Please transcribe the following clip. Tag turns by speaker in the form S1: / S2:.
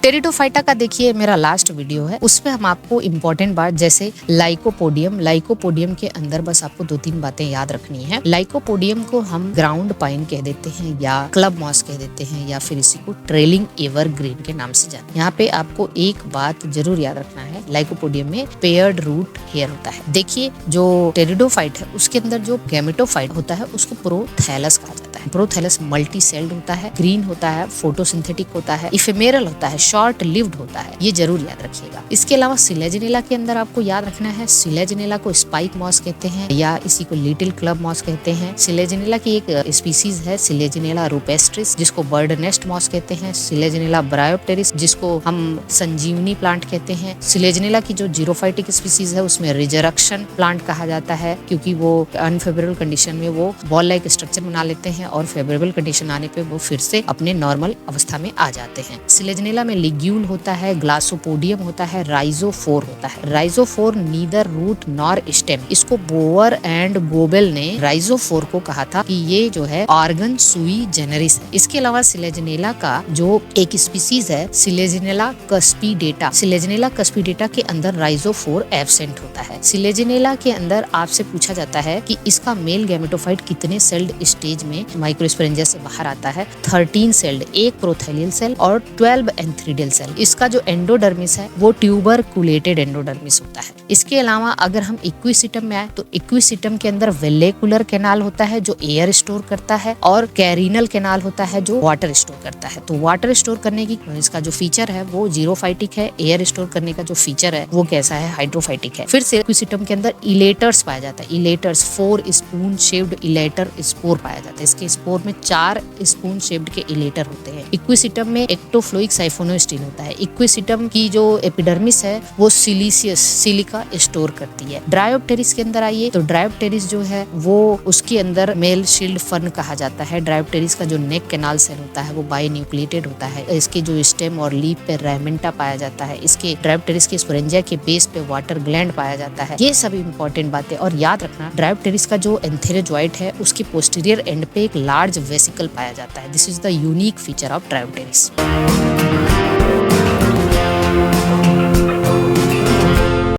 S1: Pteridophyta का देखिए मेरा लास्ट वीडियो है, उसमें हम आपको इम्पोर्टेंट बात जैसे लाइकोपोडियम के अंदर बस आपको 2-3 बातें याद रखनी है। लाइकोपोडियम को हम ग्राउंड पाइन कह देते हैं या क्लब मॉस कह देते हैं या फिर इसी को ट्रेलिंग एवरग्रीन के नाम से जानते हैं। यहाँ पे आपको एक बात जरूर याद रखना है, लाइकोपोडियम में पेयर्ड रूट हेयर होता है। देखिए जो टेरिडोफाइट है उसके अंदर जो गैमेटोफाइट होता है उसको प्रोथैलस कहा जाता है। प्रोथैलस मल्टी सेल्ड होता है, ग्रीन होता है, फोटोसिंथेटिक होता है, इफेमेरल होता है, शॉर्ट लिव्ड होता है, ये जरूर याद रखिएगा। इसके अलावा सिलेजिनेला के अंदर आपको याद रखना है, सिलेजिनेला को स्पाइक मॉस कहते हैं या इसी को लिटिल क्लब मॉस कहते हैं। सिलेजिनेला की एक स्पीसीज है सिलेजिनेला रूपेस्ट्रिस जिसको बर्ड नेस्ट मॉस कहते हैं, सिलेजिनेला ब्रायोप्टेरिस जिसको हम संजीवनी प्लांट कहते हैं। सिलेजिनेला की जो जीरोफाइटिक स्पीसीज है उसमें रिजरक्शन प्लांट कहा जाता है क्योंकि वो अनफेवरेबल कंडीशन में वो बॉल लाइक स्ट्रक्चर बना लेते हैं और फेवरेबल कंडीशन आने पे वो फिर से अपने नॉर्मल अवस्था में आ जाते हैं। सिलेजिनेला में लिग्यूल होता है, ग्लासोपोडियम होता है, राइजोफोर होता है। राइजोफोर नीदर रूट नॉर स्टेम, इसको बोवर एंड गोबेल ने राइजोफोर को कहा था कि ये जो है ऑर्गन सुई जेनेरिस है। इसके अलावा सिलेजिनेला का जो एक स्पीसीज है सिलेजिनेला कस्पीडेटा, सिलेजिनेला कस्पीडेटा के अंदर राइजोफोर एब्सेंट होता है। सिलेजिनेला के अंदर आपसे पूछा जाता है कि इसका मेल गैमेटोफाइट कितने सेल्ड स्टेज में माइक्रोस्पोरेंजिया से बाहर आता है। 13 सेल्ड, एक प्रोथैलियल सेल और 12 एंथ्रीडियल सेल। इसका जो एंडोडर्मिस है वो ट्यूबरकुलेटेड एंडोडर्मिस होता है। इसके अलावा अगर हम इक्विसिटम में आए तो इक्विसिटम के अंदर वेलेकुलर कैनाल होता है जो एयर स्टोर करता है और कैरिनल कैनाल होता है जो वाटर स्टोर करता है। तो वाटर स्टोर करने की इसका जो फीचर है वो जीरोफाइटिक है, एयर स्टोर करने का जो फीचर है वो कैसा है, हाइड्रोफाइटिक है। फिर से इक्विसिटम के अंदर इलेटर्स पाया जाता है, इलेटर्स 4 स्पून शेप्ड इलेटर स्पोर पाया जाता है। इसके स्पोर में 4 स्पून शेप्ड के इलेटर होते हैं। इक्विसिटम में एक्टोफ्लोइक साइफोनोस्टील होता है। इक्विसिटम की जो एपिडर्मिस है वो सिलिशियस सिलिका स्टोर करती है। ड्रायोप्टेरिस के अंदर आइए तो ड्रायोप्टेरिस जो है वो उसके अंदर मेल शील्ड फर्न कहा जाता है। ड्रायोप्टेरिस का जो नेक कैनाल सेल होता है वो बाइन्यूक्लिएटेड होता है। इसके जो स्टेम और लीफ पे रेमेंटा पाया जाता है। इसके ड्रायोप्टेरिस के स्पोरेंजिया के बेस पे वाटर ग्लैंड पाया जाता है। ये सभी इंपॉर्टेंट बातें। और याद रखना ड्रायोप्टेरिस का जो एंथेरोजॉइट है उसके पोस्टीरियर एंड पे एक लार्ज वेसिकल पाया जाता है। This is the unique feature of Dryopteris.